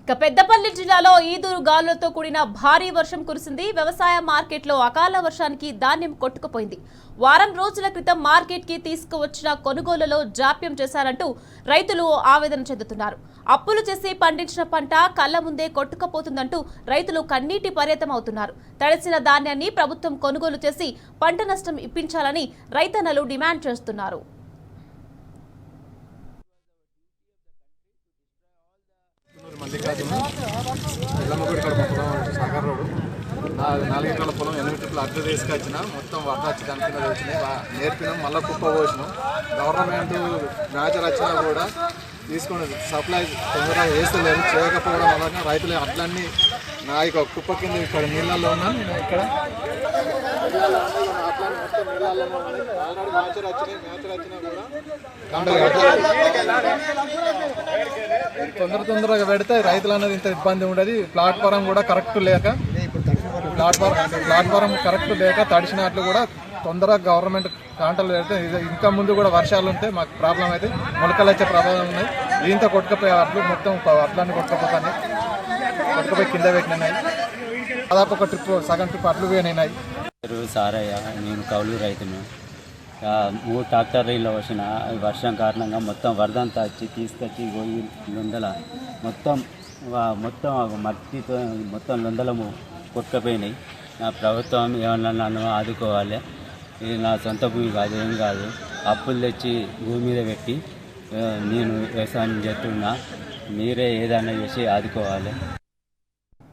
పెద్దపల్లి జిల్లాలో ఈదురు గాలులతో కూడిన భారీ వర్షం కురిసింది. వ్యవసాయ మార్కెట్లో అకాల వర్షానికి ధాన్యం కొట్టుకుపోయింది. వారం రోజుల క్రితం మార్కెట్ కి తీసుకువచ్చిన కొనుగోలులో జాప్యం చేశారంటూ రైతులు ఆవేదన చెందుతున్నారు. అప్పులు చేసి పండించిన పంట కళ్ల ముందే కొట్టుకుపోతుందంటూ రైతులు కన్నీటి పర్యతం అవుతున్నారు. తడిసిన ధాన్యాన్ని ప్రభుత్వం కొనుగోలు చేసి పంట నష్టం ఇప్పించాలని రైతన్నలు డిమాండ్ చేస్తున్నారు. మల్లికార్జున ఎల్లమ్మగుడి కడ సాగర్ రోడ్డు 4 ఎకరాల పొలం 8 ట్రిప్లు అద్దె తీసుకొచ్చిన మొత్తం వరద వచ్చి దాని కింద వచ్చినాయి. నేర్పినాం, మళ్ళీ కుప్ప పోసినాం. గవర్నమెంట్ మ్యాచర్ వచ్చినా కూడా తీసుకొని సప్లై తొందరగా వేస్తలేదు. చేయకపోవడం వలన రైతులు అట్లన్నీ నా ఇక కుప్ప కింద ఇక్కడ నీళ్ళల్లో ఉన్నాను. నేను ఇక్కడ మ్యాచర్ వచ్చినా కూడా తొందరగా పెడితే రైతులు అనేది ఇంత ఇబ్బంది ఉండదు. ప్లాట్ఫారం కూడా కరెక్ట్ లేక తడిచినట్లు కూడా తొందరగా గవర్నమెంట్ కాంటలు పెడితే ఇంకా ముందు కూడా వర్షాలు ఉంటే మాకు ప్రాబ్లం అయితే మొలకలు వచ్చే ప్రాబ్లం ఉన్నాయి. దీంతో కొట్టుకుపోయే అట్లు మొత్తం అట్లన్నీ కొట్టుకుపోయి కింద పెట్టినాయి. దాదాపు ఒక ట్రిప్ సగం ట్రిప్ అట్లు పోయినాయి. సారయ్య, నేను కౌలు రైతును. 3 ట్రాక్టర్లు వచ్చిన వర్షం కారణంగా మొత్తం వరదంతా వచ్చి తీసుకొచ్చి లొందల మొత్తం మట్టితో మొత్తం లొందలము కొట్టుకుపోయినాయి. నా ప్రభుత్వం ఏమన్నా నన్ను ఆదుకోవాలి. ఇది నా సొంత భూమి కాదు, ఏం కాదు. అప్పులు తెచ్చి భూమి మీద పెట్టి నేను వ్యవసాయం చేస్తున్నా. మీరే ఏదైనా చేసి ఆదుకోవాలి.